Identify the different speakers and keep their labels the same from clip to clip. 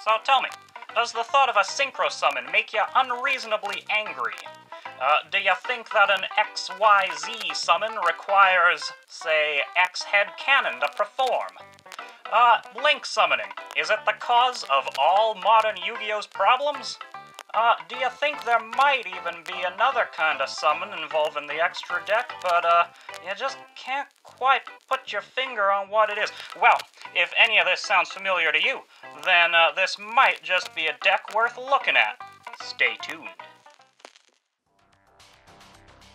Speaker 1: So tell me, does the thought of a synchro summon make you unreasonably angry? Do you think that an XYZ summon requires, say, X head cannon to perform? Link summoning, is it the cause of all modern Yu-Gi-Oh's problems? Do you think there might even be another kind of summon involving the extra deck, but, you just can't quite put your finger on what it is? Well, if any of this sounds familiar to you, then, this might just be a deck worth looking at. Stay tuned.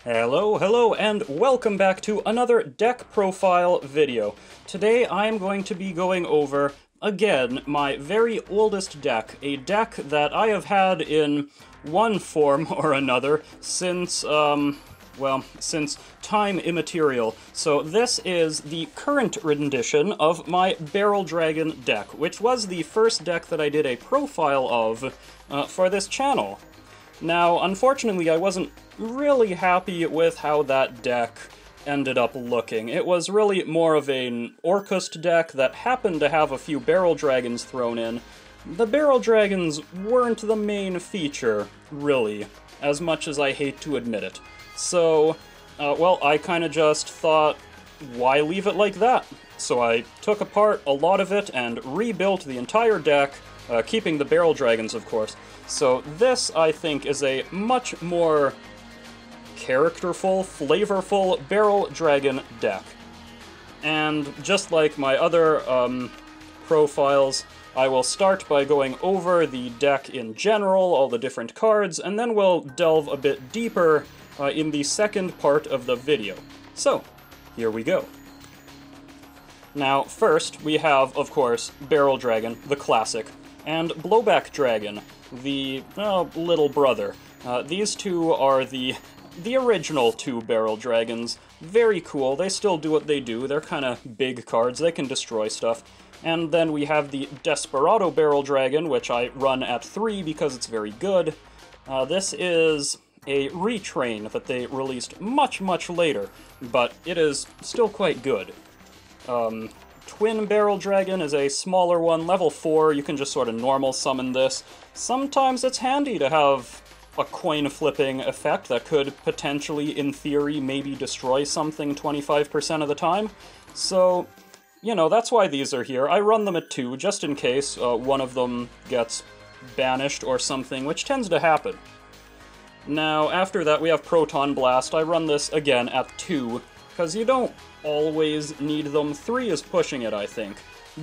Speaker 2: Hello, and welcome back to another deck profile video. Today I'm going to be going over, again, my very oldest deck, a deck that I have had in one form or another since, since time immaterial. So this is the current rendition of my Barrel Dragon deck, which was the first deck that I did a profile of for this channel. Now, unfortunately, I wasn't really happy with how that deck ended up looking. It was really more of an Orcust deck that happened to have a few Barrel Dragons thrown in. The Barrel Dragons weren't the main feature, really, as much as I hate to admit it. So, I kinda just thought, why leave it like that? So I took apart a lot of it and rebuilt the entire deck, keeping the Barrel Dragons, of course. So this, I think, is a much more characterful, flavorful Barrel Dragon deck. And just like my other profiles, I will start by going over the deck in general, all the different cards, and then we'll delve a bit deeper in the second part of the video. So, here we go. Now, first, we have, of course, Barrel Dragon, the classic, and Blowback Dragon, the little brother. These two are the original two Barrel Dragons. Very cool. They still do what they do. They're kind of big cards. They can destroy stuff. And then we have the Desperado Barrel Dragon, which I run at 3 because it's very good. This is a retrain that they released much, much later, but it is still quite good. Twin Barrel Dragon is a smaller one, level 4, you can just sort of normal summon this. Sometimes it's handy to have a coin flipping effect that could potentially, in theory, maybe destroy something 25% of the time. So, you know, that's why these are here. I run them at 2, just in case one of them gets banished or something, which tends to happen. Now, after that we have Proton Blast. I run this again at 2, because you don't always need them. 3 is pushing it, I think.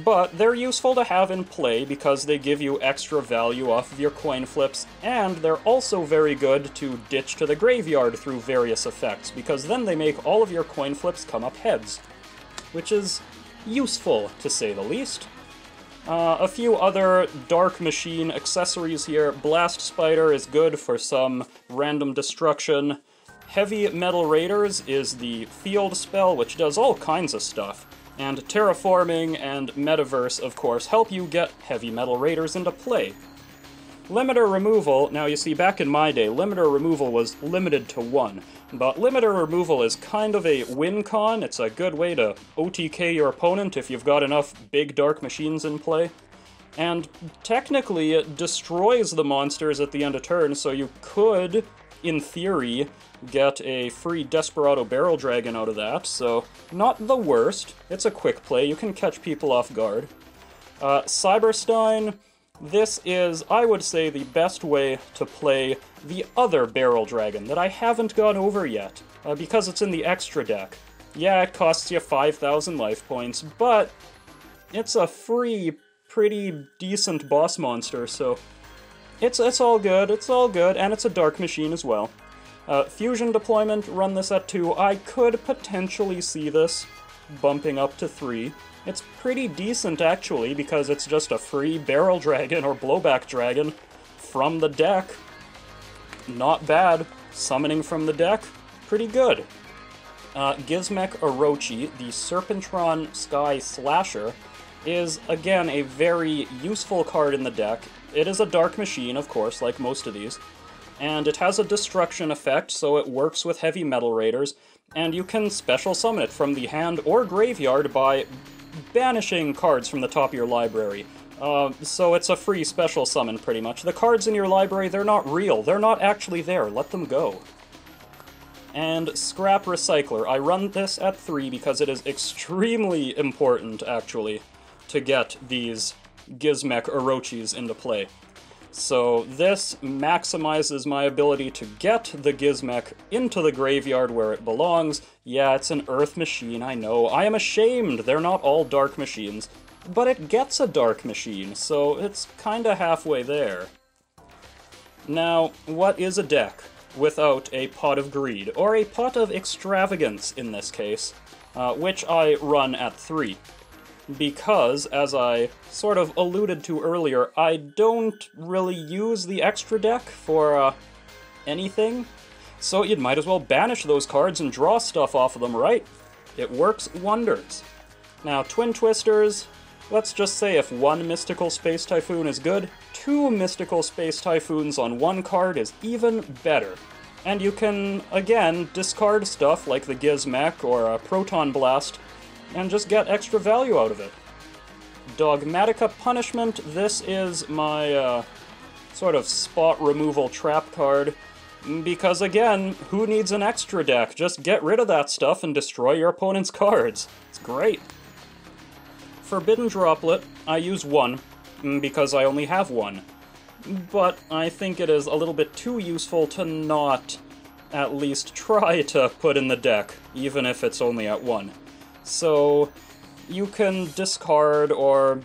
Speaker 2: But they're useful to have in play because they give you extra value off of your coin flips, and they're also very good to ditch to the graveyard through various effects, because then they make all of your coin flips come up heads, which is useful, to say the least. A few other Dark Machine accessories here. Blast Spider is good for some random destruction. Heavy Metal Raiders is the field spell, which does all kinds of stuff. And Terraforming and Metaverse, of course, help you get Heavy Metal Raiders into play. Limiter Removal, now you see, back in my day, Limiter Removal was limited to 1. But Limiter Removal is kind of a win con. It's a good way to OTK your opponent if you've got enough big Dark Machines in play. And technically it destroys the monsters at the end of turn, so you could, in theory, get a free Desperado Barrel Dragon out of that, so not the worst. It's a quick play, you can catch people off guard. Cyberstein, this is, I would say, the best way to play the other Barrel Dragon that I haven't gone over yet, because it's in the extra deck. Yeah, it costs you 5,000 life points, but it's a free, pretty decent boss monster, so it's all good, and it's a Dark Machine as well. Fusion Deployment, run this at 2. I could potentially see this bumping up to 3. It's pretty decent, actually, because it's just a free Barrel Dragon or Blowback Dragon from the deck. Not bad. Summoning from the deck, pretty good. Gizmek Orochi, the Serpentron Sky Slasher, is, again, a very useful card in the deck. It is a Dark Machine, of course, like most of these. And it has a destruction effect, so it works with Heavy Metal Raiders, and you can special summon it from the hand or graveyard by banishing cards from the top of your library. So it's a free special summon, pretty much. The cards in your library, they're not real. They're not actually there. Let them go. And Scrap Recycler. I run this at 3 because it is extremely important, actually, to get these Gizmek Orochis into play. So this maximizes my ability to get the Gizmek into the graveyard where it belongs. Yeah, it's an Earth machine, I know. I am ashamed. They're not all Dark machines. But it gets a Dark machine, so it's kinda halfway there. Now, what is a deck without a Pot of Greed, or a Pot of Extravagance in this case, which I run at 3. Because, as I sort of alluded to earlier, I don't really use the extra deck for anything, so you might as well banish those cards and draw stuff off of them, right? It works wonders. Now, Twin Twisters, let's just say if 1 Mystical Space Typhoon is good, 2 Mystical Space Typhoons on 1 card is even better. And you can, again, discard stuff like the Gizmek or a Proton Blast, and just get extra value out of it. Dogmatica Punishment, this is my sort of spot removal trap card, because again, who needs an extra deck? Just get rid of that stuff and destroy your opponent's cards. It's great. Forbidden Droplet, I use 1, because I only have 1. But I think it is a little bit too useful to not at least try to put in the deck, even if it's only at 1. So you can discard or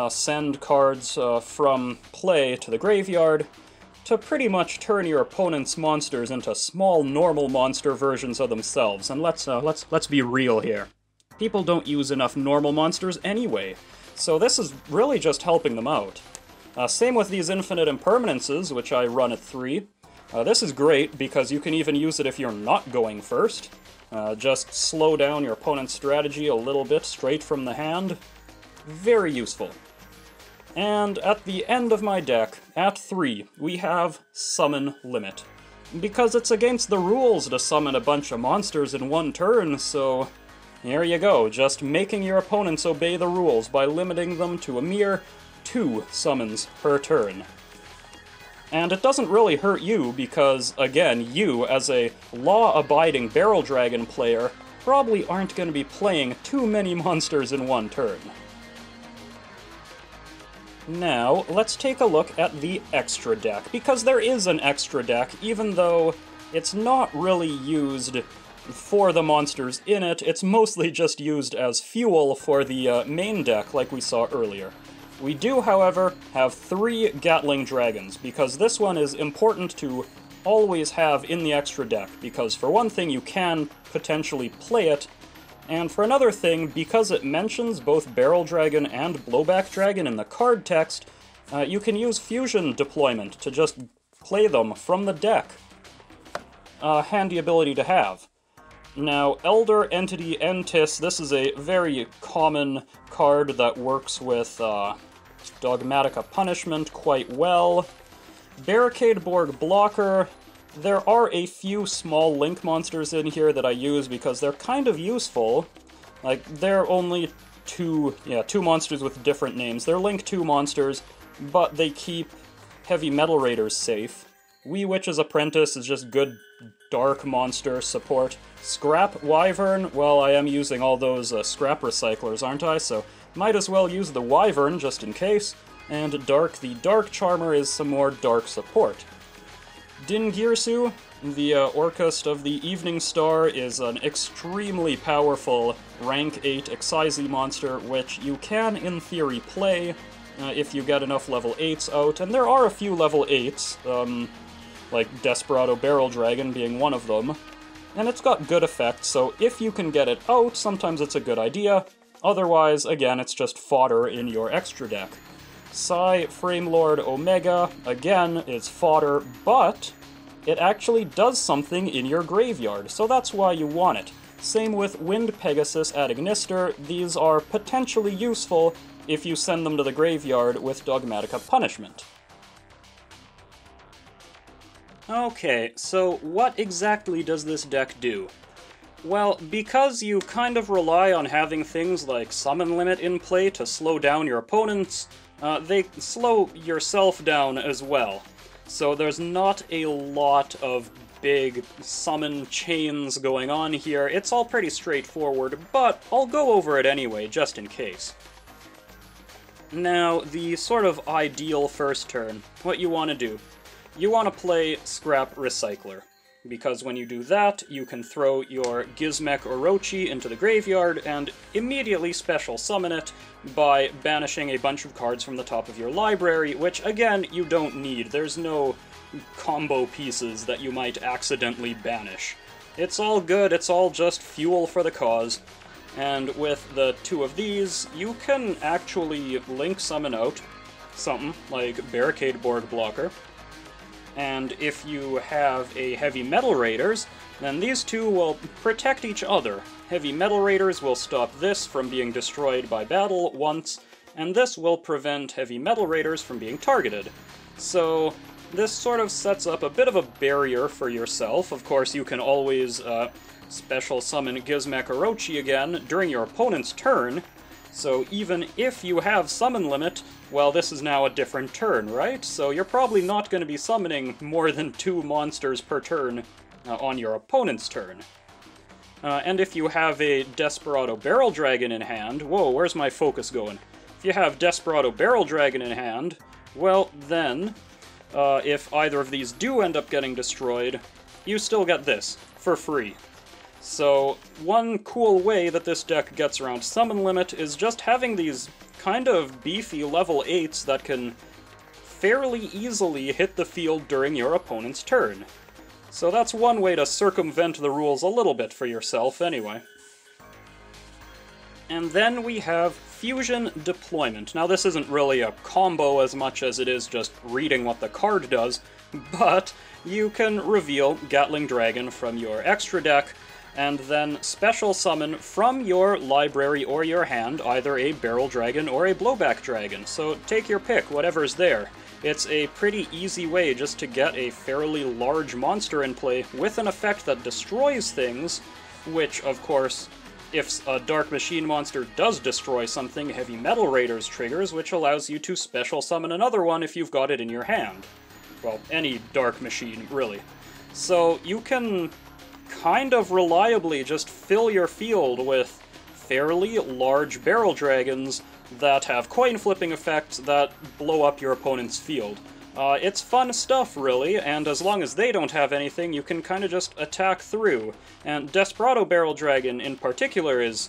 Speaker 2: send cards from play to the graveyard to pretty much turn your opponent's monsters into small, normal monster versions of themselves. And let's be real here. People don't use enough normal monsters anyway, so this is really just helping them out. Same with these Infinite Impermanences, which I run at 3. This is great because you can even use it if you're not going first. Just slow down your opponent's strategy a little bit straight from the hand. Very useful. And at the end of my deck, at 3, we have Summon Limit. Because it's against the rules to summon a bunch of monsters in 1 turn, so here you go, just making your opponents obey the rules by limiting them to a mere 2 summons per turn. And it doesn't really hurt you because, again, you, as a law-abiding Barrel Dragon player, probably aren't going to be playing too many monsters in 1 turn. Now, let's take a look at the extra deck, because there is an extra deck, even though it's not really used for the monsters in it, it's mostly just used as fuel for the main deck, like we saw earlier. We do, however, have 3 Gatling Dragons, because this one is important to always have in the extra deck, because for one thing, you can potentially play it, and for another thing, because it mentions both Barrel Dragon and Blowback Dragon in the card text, you can use Fusion Deployment to just play them from the deck. A handy ability to have. Now, Elder Entity Entis, this is a very common card that works with Dogmatica Punishment quite well. Barricadeborg Blocker, there are a few small Link monsters in here that I use because they're kind of useful. Like, they're only two monsters with different names. They're Link 2 monsters, but they keep Heavy Metal Raiders safe. Wee Witch's Apprentice is just good dark monster support. Scrap Wyvern, well, I am using all those scrap recyclers, aren't I? So might as well use the Wyvern just in case. And Dark, the Dark Charmer, is some more dark support. Dingirsu, the Orcust of the Evening Star, is an extremely powerful rank 8 Excisee monster, which you can, in theory, play if you get enough level 8s out, and there are a few level 8s, like Desperado Barrel Dragon being one of them, and it's got good effects, so if you can get it out, sometimes it's a good idea. Otherwise, again, it's just fodder in your extra deck. Psy Framelord Omega, again, is fodder, but it actually does something in your graveyard, so that's why you want it. Same with Wind Pegasus at Ignister, these are potentially useful if you send them to the graveyard with Dogmatica Punishment. Okay, so what exactly does this deck do? Well, because you kind of rely on having things like Summon Limit in play to slow down your opponents, they slow yourself down as well. So there's not a lot of big summon chains going on here. It's all pretty straightforward, but I'll go over it anyway, just in case. Now, the sort of ideal first turn, what you want to do. You want to play Scrap Recycler, because when you do that, you can throw your Gizmek Orochi into the graveyard and immediately special summon it by banishing a bunch of cards from the top of your library, which, again, you don't need. There's no combo pieces that you might accidentally banish. It's all good, it's all just fuel for the cause. And with the two of these, you can actually link summon out something like Barricade Board Blocker. And if you have a Heavy Metal Raiders, then these two will protect each other. Heavy Metal Raiders will stop this from being destroyed by battle once, and this will prevent Heavy Metal Raiders from being targeted. So this sort of sets up a bit of a barrier for yourself. Of course, you can always special summon Gizmek Orochi again during your opponent's turn, so even if you have summon limit, well, this is now a different turn, right? So you're probably not going to be summoning more than 2 monsters per turn on your opponent's turn. And if you have a Desperado Barrel Dragon in hand... Whoa, where's my focus going? If you have Desperado Barrel Dragon in hand, well, then, if either of these do end up getting destroyed, you still get this, for free. So, one cool way that this deck gets around summon limit is just having these kind of beefy level 8s that can fairly easily hit the field during your opponent's turn. So that's one way to circumvent the rules a little bit for yourself, anyway. And then we have Fusion Deployment. Now this isn't really a combo as much as it is just reading what the card does, but you can reveal Gatling Dragon from your extra deck, and then special summon from your library or your hand either a Barrel Dragon or a Blowback Dragon, so take your pick, whatever's there. It's a pretty easy way just to get a fairly large monster in play with an effect that destroys things, which, of course, if a Dark Machine monster does destroy something, Heavy Metal Raiders triggers, which allows you to special summon another one if you've got it in your hand. Well, any Dark Machine, really. So you can kind of reliably just fill your field with fairly large Barrel Dragons that have coin-flipping effects that blow up your opponent's field. It's fun stuff, really, and as long as they don't have anything, you can kind of just attack through. And Desperado Barrel Dragon, in particular, is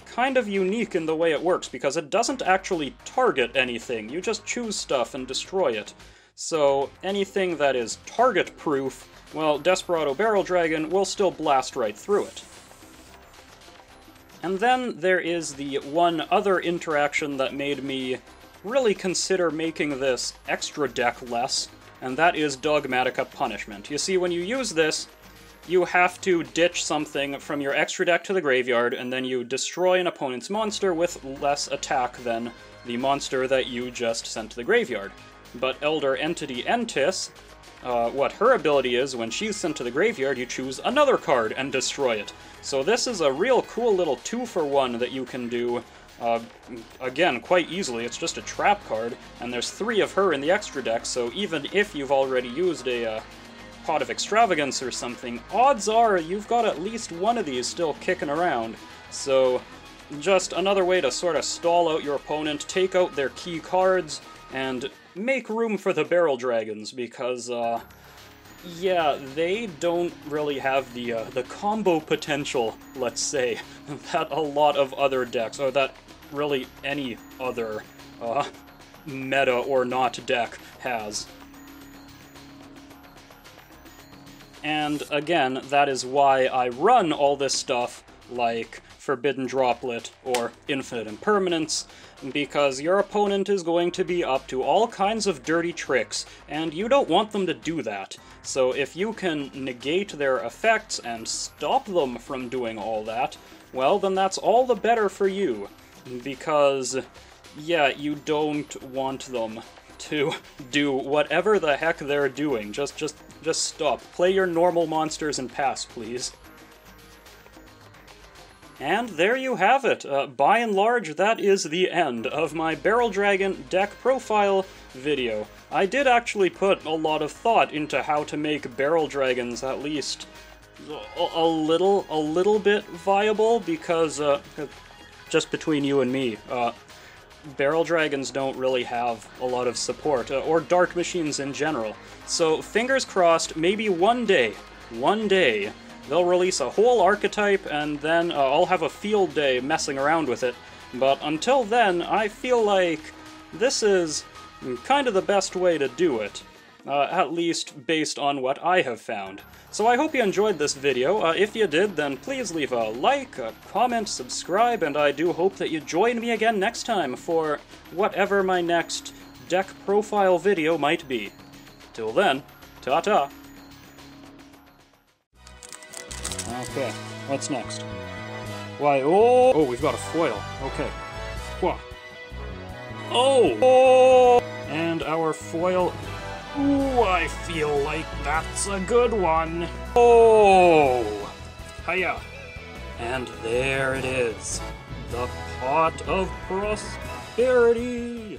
Speaker 2: kind of unique in the way it works, because it doesn't actually target anything. You just choose stuff and destroy it. So anything that is target-proof, well, Desperado Barrel Dragon will still blast right through it. And then there is the one other interaction that made me really consider making this extra deck less, and that is Dogmatica Punishment. You see, when you use this, you have to ditch something from your extra deck to the graveyard, and then you destroy an opponent's monster with less attack than the monster that you just sent to the graveyard. But Elder Entity Entis, what her ability is, when she's sent to the graveyard, you choose another card and destroy it. So this is a real cool little 2-for-1 that you can do, again, quite easily. It's just a trap card, and there's 3 of her in the extra deck, so even if you've already used a Pot of Extravagance or something, odds are you've got at least one of these still kicking around. So just another way to sort of stall out your opponent, take out their key cards, and make room for the Barrel Dragons, because, yeah, they don't really have the combo potential, let's say, that a lot of other decks, or that really any other meta or not deck has. And again, that is why I run all this stuff like Forbidden Droplet or Infinite Impermanence, because your opponent is going to be up to all kinds of dirty tricks, and you don't want them to do that. So if you can negate their effects and stop them from doing all that, well, then that's all the better for you. Because, yeah, you don't want them to do whatever the heck they're doing. Just stop. Play your normal monsters and pass, please. And there you have it. By and large, that is the end of my Barrel Dragon deck profile video. I did actually put a lot of thought into how to make Barrel Dragons at least a little bit viable, because, just between you and me, Barrel Dragons don't really have a lot of support, or Dark Machines in general. So fingers crossed, maybe one day, they'll release a whole archetype, and then I'll have a field day messing around with it. But until then, I feel like this is kind of the best way to do it. At least based on what I have found. So I hope you enjoyed this video. If you did, then please leave a like, a comment, subscribe, and I do hope that you join me again next time for whatever my next deck profile video might be. Till then, ta-ta! Okay, what's next? Why, oh, we've got a foil. Okay. Whoa. Oh! And our foil... Ooh, I feel like that's a good one. Oh! Hiya! And there it is. The Pot of Prosperity!